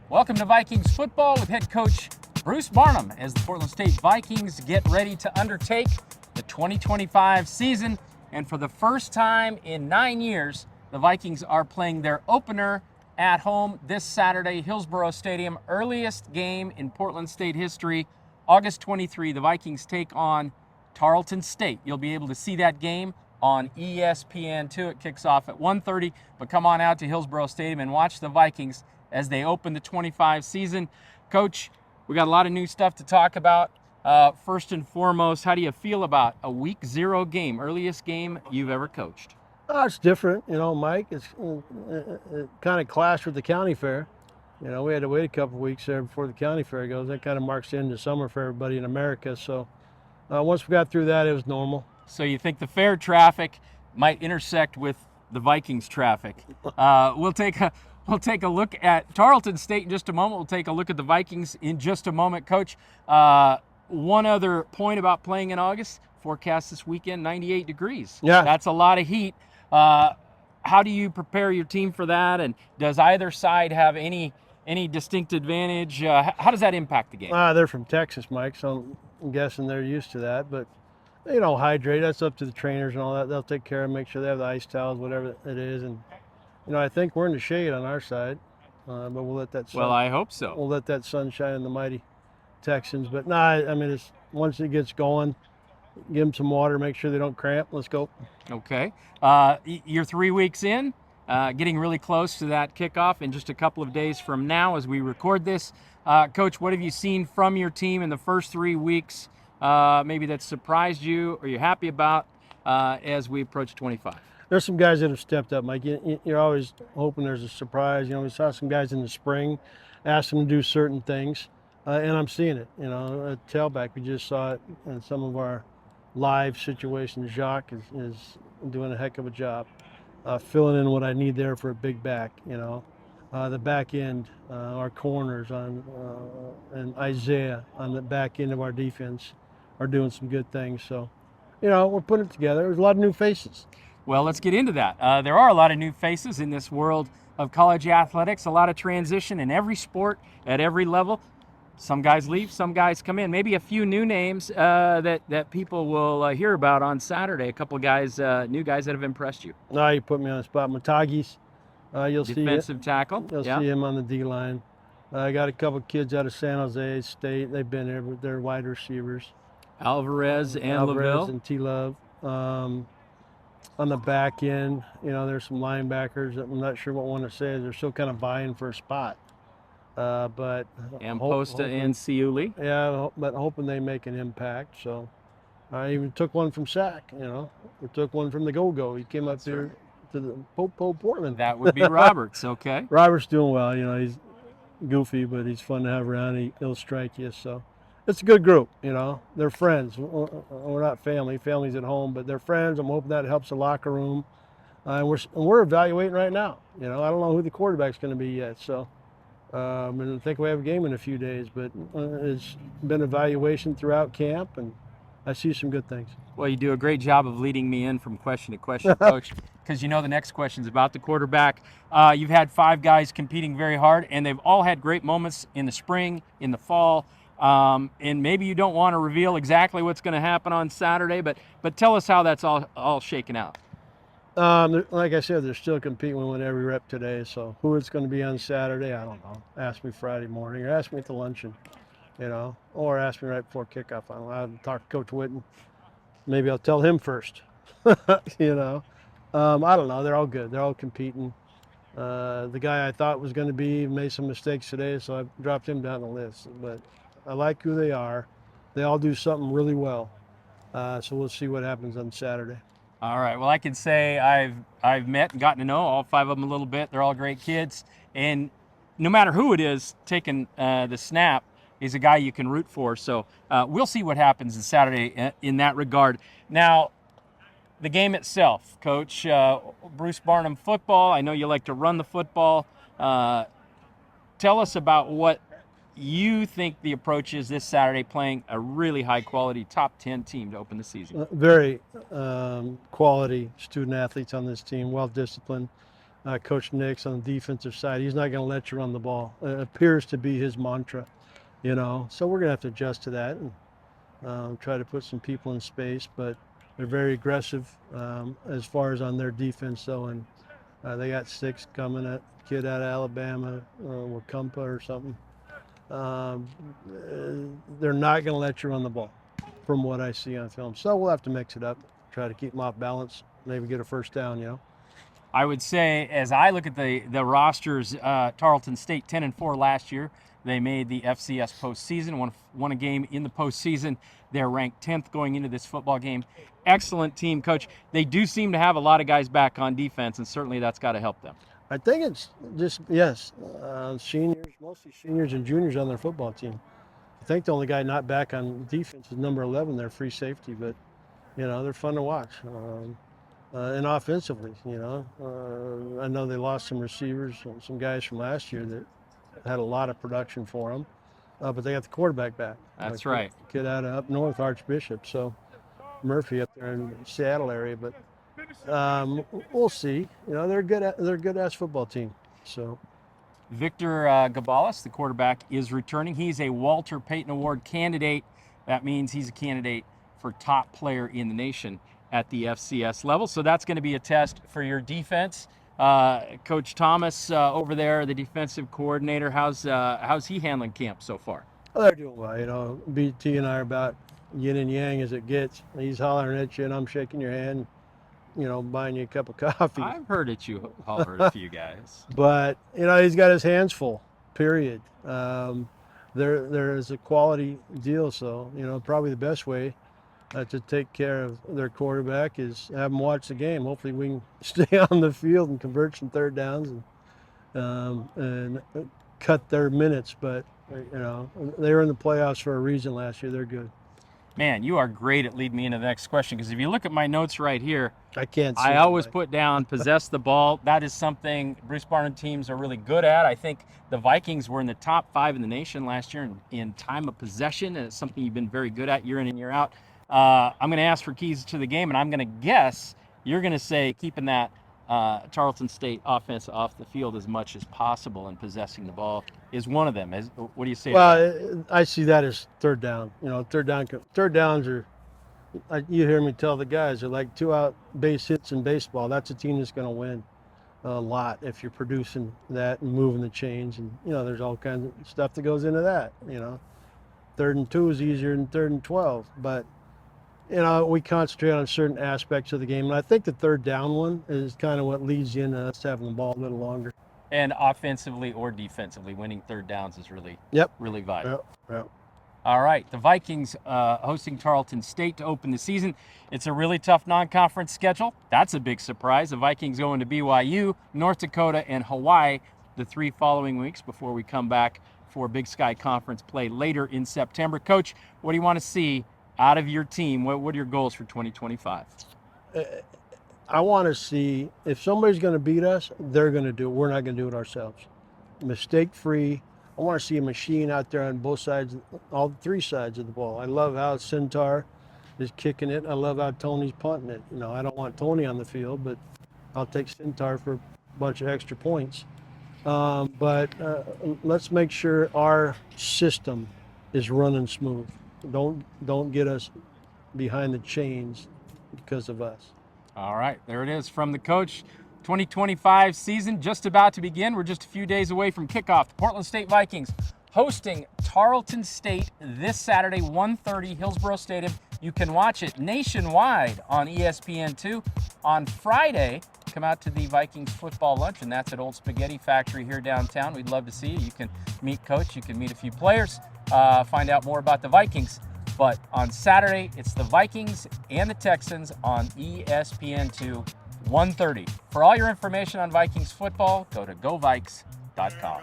Welcome to Vikings football with head coach Bruce Barnum as the Tarleton State Vikings get ready to undertake the 2025 season. And for the first time in 9 years, the Vikings are playing their opener at home this Saturday, Hillsborough Stadium. Earliest game in Portland State history, August 23. The Vikings take on Tarleton State. You'll be able to see that game on ESPN2. It kicks off at 1:30, but come on out to Hillsborough Stadium and watch the Vikings as they open the 25 season. Coach, we got a lot of new stuff to talk about. First and foremost, how do you feel about a week 0 game, earliest game you've ever coached? It's different, Mike. It kind of clashed with the county fair. We had to wait a couple of weeks there before the county fair goes. That kind of marks the end of summer for everybody in America. So once we got through that, it was normal. So you think the fair traffic might intersect with the Vikings traffic? We'll take a look at Tarleton State in just a moment. We'll take a look at the Vikings in just a moment. Coach, one other point about playing in August, forecast this weekend, 98 degrees. Yeah. That's a lot of heat. How do you prepare your team for that? And does either side have any distinct advantage? How does that impact the game? They're from Texas, Mike, so I'm guessing they're used to that. But, hydrate. That's up to the trainers and all that. They'll take care of, make sure they have the ice towels, whatever it is. And, I think we're in the shade on our side, but we'll let that sun. Well, I hope so. We'll let that sun shine on the mighty Texans. But, it's once it gets going, give them some water, make sure they don't cramp. Let's go. Okay. You're 3 weeks in, getting really close to that kickoff in just a couple of days from now as we record this. Coach, what have you seen from your team in the first 3 weeks, maybe that surprised you or you're happy about as we approach 25? There's some guys that have stepped up, Mike. You're always hoping there's a surprise. We saw some guys in the spring, asked them to do certain things, and I'm seeing it. At tailback, we just saw it in some of our live situations. Jacques is doing a heck of a job filling in what I need there for a big back. The back end, our corners and Isaiah on the back end of our defense are doing some good things. So, we're putting it together. There's a lot of new faces. Well, let's get into that. There are a lot of new faces in this world of college athletics, a lot of transition in every sport at every level. Some guys leave, some guys come in. Maybe a few new names that people will hear about on Saturday. A couple of guys, new guys that have impressed you. Now you put me on the spot. Matagis, you'll see defensive tackle. You'll see him on the D line. I got a couple of kids out of San Jose State. They've been there, but they're wide receivers. Alvarez and LaVille. And T-Love. On the back end, there's some linebackers that I'm not sure what one to say. They're still kind of vying for a spot. But Amposta and Ciuli. Yeah, but hoping they make an impact. So I even took one from SAC, We took one from the Go-Go. He came up there to the Popo Portland. That would be Roberts, okay. Roberts doing well. He's goofy, but he's fun to have around. He'll strike you. So it's a good group, They're friends. We're not family. Family's at home, but they're friends. I'm hoping that helps the locker room. And we're evaluating right now. I don't know who the quarterback's going to be yet. So I think we have a game in a few days, but it's been evaluation throughout camp, and I see some good things. Well, you do a great job of leading me in from question to question, Coach, because the next question is about the quarterback. You've had 5 guys competing very hard, and they've all had great moments in the spring, in the fall. And maybe you don't want to reveal exactly what's going to happen on Saturday, but tell us how that's all shaken out. Like I said, they're still competing. We win every rep today. So who it's going to be on Saturday, I don't know. Ask me Friday morning, or ask me at the luncheon, or ask me right before kickoff. I don't know. I'll talk to Coach Witten. Maybe I'll tell him first. I don't know. They're all good. They're all competing. The guy I thought was going to be made some mistakes today, so I dropped him down the list. But I like who they are. They all do something really well. So we'll see what happens on Saturday. All right. Well, I can say I've met and gotten to know all 5 of them a little bit. They're all great kids. And no matter who it is taking the snap is a guy you can root for. So we'll see what happens on Saturday in that regard. Now, the game itself, Coach, Bruce Barnum football. I know you like to run the football. Tell us about what you think the approach is this Saturday, playing a really high-quality top 10 team to open the season? Very quality student athletes on this team, well-disciplined. Coach Nix on the defensive side. He's not going to let you run the ball. It appears to be his mantra, So we're going to have to adjust to that and try to put some people in space. But they're very aggressive as far as on their defense, though. And they got 6 coming at kid out of Alabama, Wakumpa or something. They're not going to let you run the ball from what I see on film. So we'll have to mix it up, try to keep them off balance, maybe get a first down, I would say, as I look at the rosters, Tarleton State 10-4 last year. They made the FCS postseason, won a game in the postseason. They're ranked 10th going into this football game. Excellent team, Coach. They do seem to have a lot of guys back on defense, and certainly that's got to help them. I think it's just, seniors, mostly seniors and juniors on their football team. I think the only guy not back on defense is number 11, their free safety, but, they're fun to watch. And offensively, I know they lost some receivers, some guys from last year that had a lot of production for them, but they got the quarterback back. That's right. Kid out of up north, Archbishop, so Murphy up there in the Seattle area, but we'll see. They're a good-ass football team. So Victor Gabalis, the quarterback, is returning. He's a Walter Payton Award candidate. That means he's a candidate for top player in the nation at the FCS level. So that's going to be a test for your defense. Coach Thomas over there, the defensive coordinator, how's he handling camp so far? Well, they're doing well. BT and I are about yin and yang as it gets. He's hollering at you, and I'm shaking your hand, buying you a cup of coffee. I've heard it, you hollered a few guys. But, he's got his hands full, period. There is a quality deal, so, probably the best way to take care of their quarterback is have them watch the game. Hopefully we can stay on the field and convert some third downs and cut their minutes. But, they were in the playoffs for a reason last year. They're good. Man, you are great at leading me into the next question, because if you look at my notes right here, I can't see I always put down possess the ball. That is something Bruce Barnum teams are really good at. I think the Vikings were in the top 5 in the nation last year in time of possession, and it's something you've been very good at year in and year out. I'm going to ask for keys to the game, and I'm going to guess you're going to say keeping that Tarleton State offense off the field as much as possible and possessing the ball is one of them. What do you say? Well, I see that as third down. Third downs are, you hear me tell the guys, they're like 2 out base hits in baseball. That's a team that's going to win a lot if you're producing that and moving the chains. And, there's all kinds of stuff that goes into that. 3rd and 2 is easier than 3rd and 12. But, we concentrate on certain aspects of the game. And I think the third down one is kind of what leads you into us having the ball a little longer. And offensively or defensively, winning third downs is really vital. Yep. All right, the Vikings hosting Tarleton State to open the season. It's a really tough non-conference schedule. That's a big surprise. The Vikings going to BYU, North Dakota, and Hawaii the 3 following weeks before we come back for Big Sky Conference play later in September. Coach, what do you want to see out of your team? What are your goals for 2025? I want to see, if somebody's going to beat us, they're going to do it. We're not going to do it ourselves. Mistake-free. I want to see a machine out there on both sides, all 3 sides of the ball. I love how Centaur is kicking it. I love how Tony's punting it. I don't want Tony on the field, but I'll take Centaur for a bunch of extra points. But let's make sure our system is running smooth. Don't get us behind the chains because of us. All right, there it is from the coach. 2025 season just about to begin. We're just a few days away from kickoff. The Portland State Vikings hosting Tarleton State this Saturday, 1:30, Hillsborough Stadium. You can watch it nationwide on ESPN2. On Friday, come out to the Vikings football lunch, and that's at Old Spaghetti Factory here downtown. We'd love to see you. You can meet Coach, you can meet a few players, find out more about the Vikings. But on Saturday, it's the Vikings and the Texans on ESPN2, 1:30. For all your information on Vikings football, go to govikes.com.